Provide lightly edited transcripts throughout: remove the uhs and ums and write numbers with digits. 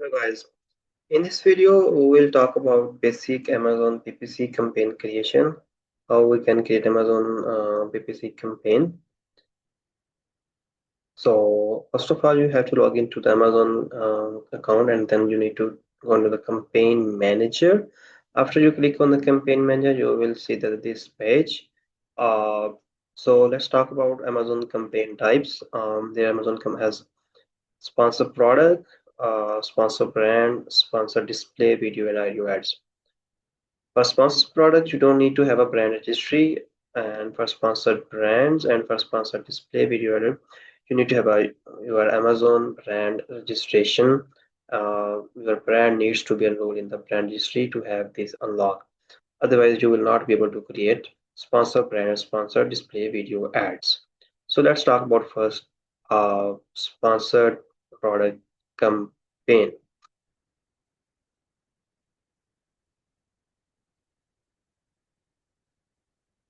Hello guys, in this video we will talk about basic Amazon PPC campaign creation, how we can create Amazon PPC campaign. So first of all, you have to log into the Amazon account, and then you need to go into the campaign manager. After you click on the campaign manager, you will see that this page. Uh, so let's talk about Amazon campaign types. The has sponsor product, sponsor brand, sponsor display, video, and audio ads. For sponsored products, you don't need to have a brand registry, and for sponsored brands and for sponsored display video ad, you need to have your Amazon brand registration. Your brand needs to be enrolled in the brand registry to have this unlocked. Otherwise, you will not be able to create sponsor brand and sponsor display video ads. So let's talk about first sponsored product campaign.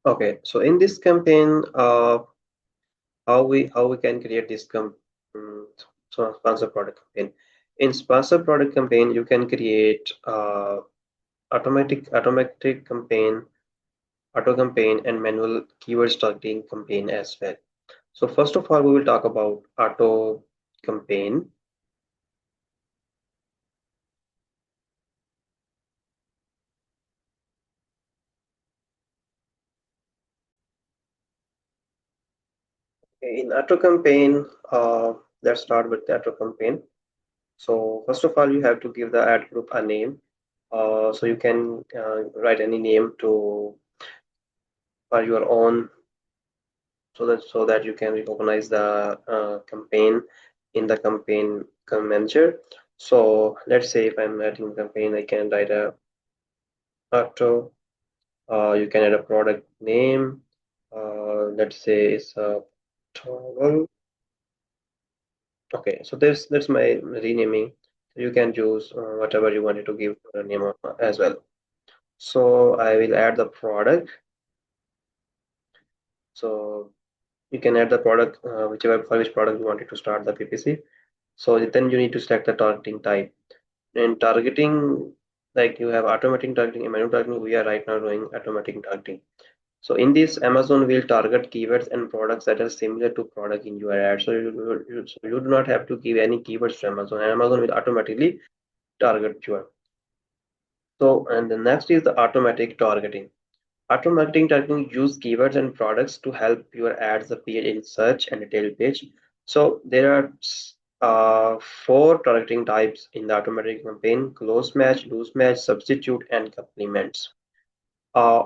Okay, so in this campaign, how we can create this um, sponsor product campaign. In sponsor product campaign, you can create automatic campaign, auto campaign, and manual keywords targeting campaign as well. So first of all, we will talk about auto campaign. Okay, in auto campaign, let's start with the auto campaign. So first of all, you have to give the ad group a name. So you can write any name to for your own, so that you can recognize the campaign in the campaign manager. So let's say if I'm writing campaign, I can write a auto. You can add a product name. Let's say it's a towel. Okay, so this that's my renaming. You can choose whatever you wanted to give a name as well. So I will add the product. So you can add the product, whichever for which product you wanted to start the PPC. So then you need to select the targeting type. In targeting, like you have automatic targeting and manual targeting, we are right now doing automatic targeting. So in this, Amazon will target keywords and products that are similar to product in your ad. So you do not have to give any keywords to Amazon, and Amazon will automatically target your. So and the next is the automatic targeting. Automatic targeting use keywords and products to help your ads appear in search and detail page. So there are four targeting types in the automatic campaign: close match, loose match, substitute, and complements. Uh,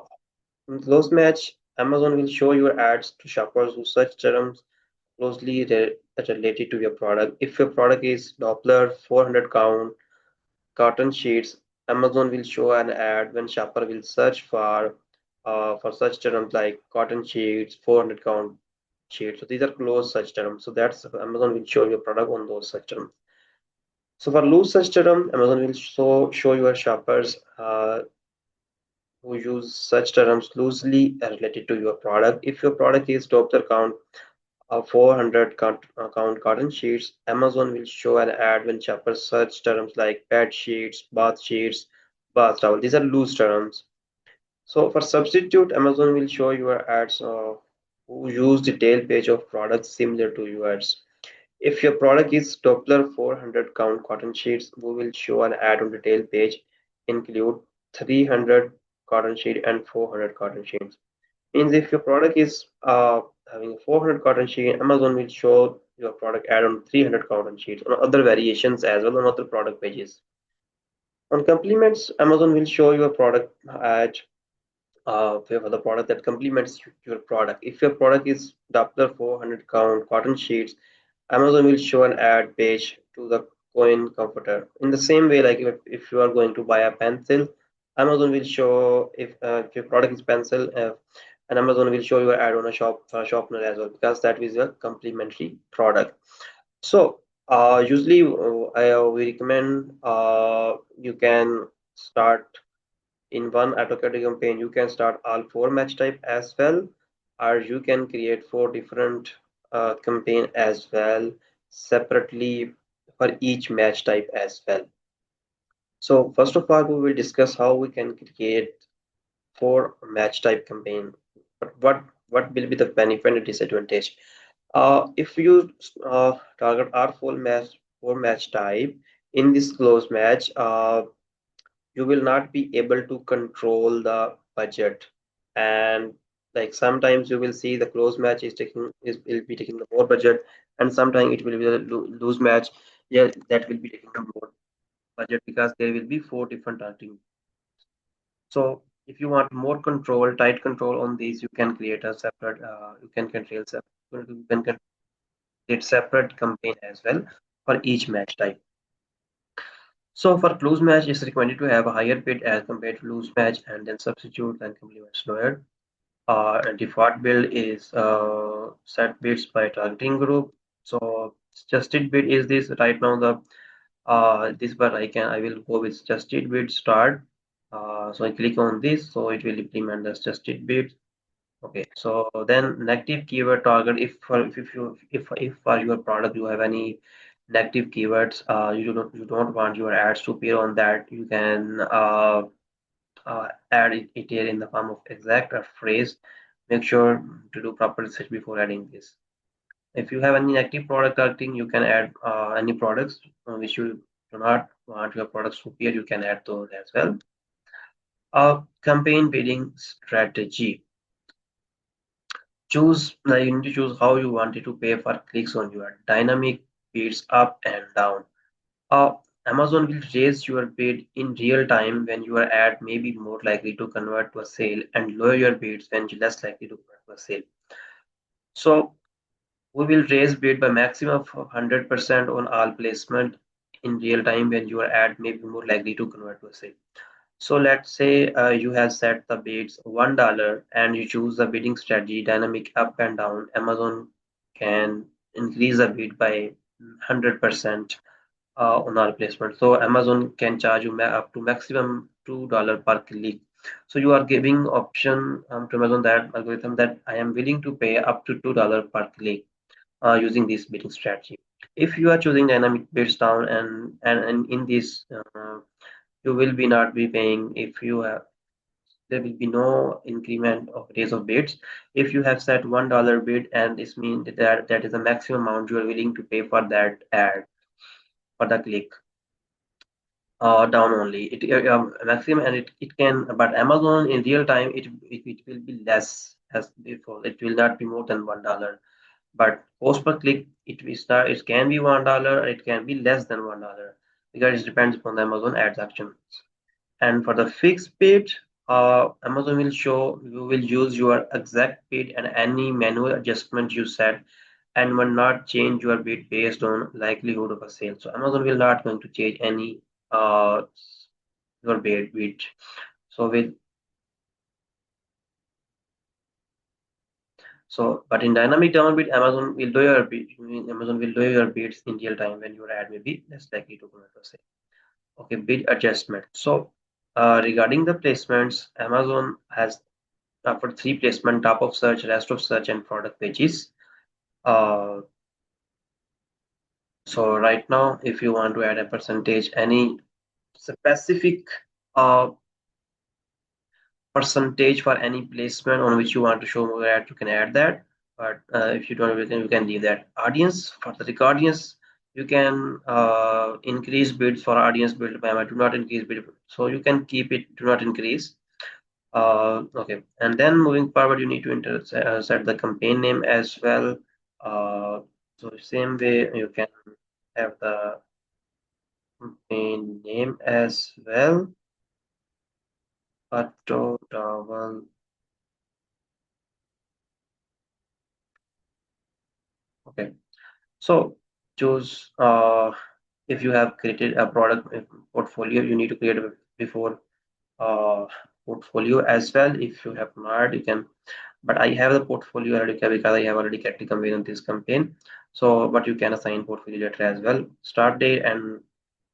in close match, Amazon will show your ads to shoppers who search terms closely related to your product. If your product is Doppler 400 count cotton sheets, Amazon will show an ad when shopper will search for such terms like cotton sheets, 400 count sheets. So these are closed search terms. So that's Amazon will show your product on those search terms. So for loose search term, Amazon will show your shoppers who use such terms loosely related to your product. If your product is Doppler count 400 count cotton sheets, Amazon will show an ad when shoppers search terms like bed sheets, bath towel. These are loose terms. So for substitute, Amazon will show your ads who use the tail page of products similar to yours. If your product is Doppler 400 count cotton sheets, we will show an ad on the tail page, include 300 cotton sheet and 400 cotton sheets. Means if your product is having 400 cotton sheet, Amazon will show your product ad on 300 cotton sheets on other variations as well on other product pages. On complements, Amazon will show your product ad for the product that complements your product. If your product is Doppler 400 count cotton sheets, Amazon will show an ad page to the coin comforter. In the same way, like if you are going to buy a pencil, Amazon will show if your product is pencil, and Amazon will show your ad on a sharpener as well, because that is a complementary product. So usually we recommend you can start in one auto campaign. You can start all four match type as well, or you can create four different campaign as well separately for each match type as well. So first of all, we will discuss how we can create for match type campaign. But what will be the benefit and disadvantage? If you target R for match type in this close match, you will not be able to control the budget, and like sometimes you will see the close match is will be taking the more budget, and sometimes it will be the loose match, yeah, that will be taking the more budget because there will be four different targeting. So if you want more control, tight control on these, you can create a separate, you can create separate campaign as well for each match type. So for close match, it's recommended to have a higher bid as compared to loose match, and then substitute and complement lower. And default build is set bids by targeting group. So suggested bid is this right now the this, but I will go with suggested bid start. So I click on this, so it will implement the suggested bid. Okay, so then negative keyword target. If for your product you have any negative keywords, you don't want your ads to appear on that, you can add it here in the form of exact or phrase. Make sure to do proper research before adding this. If you have any active product targeting, you can add any products which you do not want your products to appear. You can add those as well. Campaign bidding strategy. You need to choose how you wanted to pay for clicks on your dynamic bids up and down. Uh, Amazon will raise your bid in real time when your ad may be more likely to convert to a sale, and lower your bids when you're less likely to convert to a sale. So we will raise bid by maximum of 100% on all placement in real time when your ad may be more likely to convert to a sale. So let's say you have set the bids $1 and you choose the bidding strategy dynamic up and down. Amazon can increase the bid by 100% on our placement. So Amazon can charge you up to maximum $2 per click. So you are giving option to Amazon that algorithm that I am willing to pay up to $2 per click using this bidding strategy. If you are choosing dynamic bids down, and in this you will be not be paying if you have, there will be no increment of days of bids. If you have set $1 bid, and this means that is the maximum amount you are willing to pay for that ad, for the click, down only it maximum, and it can, but Amazon in real time it will be less as before. It will not be more than $1, but cost per click it can be $1, or it can be less than $1 because it depends upon the Amazon ads action. And for the fixed bid, Amazon will show you will use your exact bid, and any manual adjustment you set, and will not change your bid based on likelihood of a sale. So Amazon will not going to change any uh, your bid. So with but in dynamic downbid, Amazon will do your bids in real time when your ad may be less likely to convert to a sale. Okay, bid adjustment. So regarding the placements, Amazon has for three placement: top of search, rest of search, and product pages. Uh, so right now, if you want to add a percentage, any specific uh, percentage for any placement on which you want to show more ad, you can add that. But if you don't, you can leave that. Audience, for the audience, you can increase bids for audience build by do not increase bid. So you can keep it, do not increase. Okay, and then moving forward, you need to set the campaign name as well. So same way you can have the campaign name as well. Auto towel. Okay, so choose if you have created a product portfolio, you need to create a before portfolio as well. If you have not, you can, but I have the portfolio already because I have already kept the campaign on this campaign. So but you can assign portfolio later as well. Start date and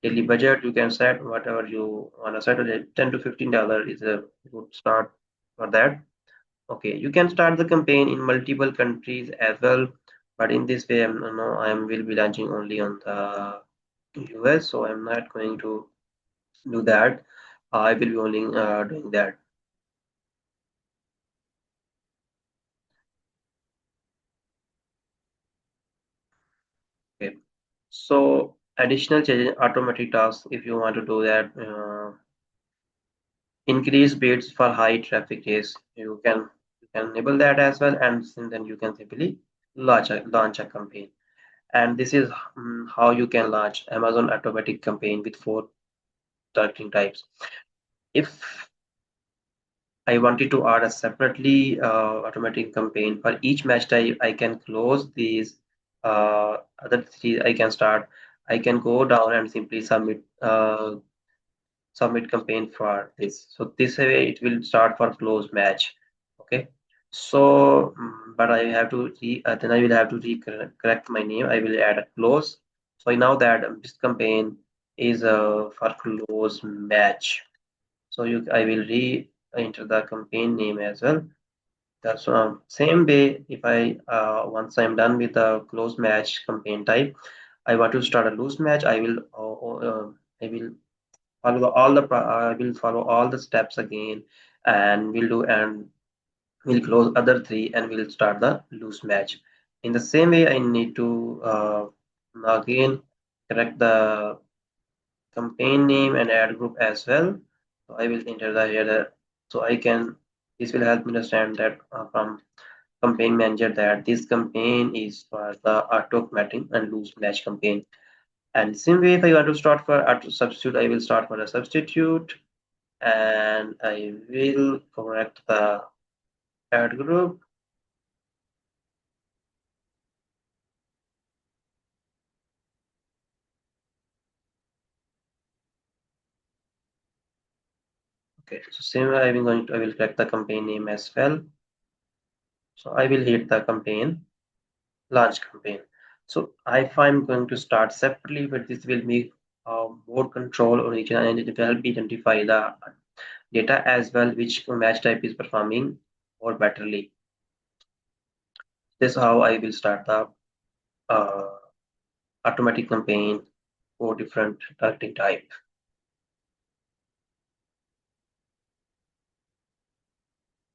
daily budget, you can set whatever you want to set. 10 to $15 is a good start for that. Okay, you can start the campaign in multiple countries as well, but in this way I will be launching only on the US, so I'm not going to do that, I will be only doing that. Okay. So additional change automatic tasks, if you want to do that, increase bids for high traffic days. You can enable that as well, and then you can simply launch a campaign. And this is how you can launch Amazon automatic campaign with 4 targeting types. If I wanted to add a separately automatic campaign for each match type, I can close these other three. I can start. I can go down and simply submit campaign for this. So this way it will start for close match. Okay. So, but I have to then I will have to correct my name. I will add a close. So now that this campaign is for close match. So I will re-enter the campaign name as well. That's same way. If I once I'm done with the close match campaign type, I want to start a loose match. I will I will follow all the steps again, and we'll close other three and we'll start the loose match. In the same way, I need to again correct the campaign name and ad group as well. So I will enter the here. So I can. This will help me understand that from campaign manager that this campaign is for the automatic and loose match campaign. And same way, if I want to start for auto substitute, I will start for a substitute, and I will correct the ad group. Okay, so same way I will correct the campaign name as well. So I will hit the campaign, launch campaign. So if I'm going to start separately, but this will be more control on each and it will help identify the data as well, which match type is performing more betterly. This is how I will start the uh, automatic campaign for different targeting type.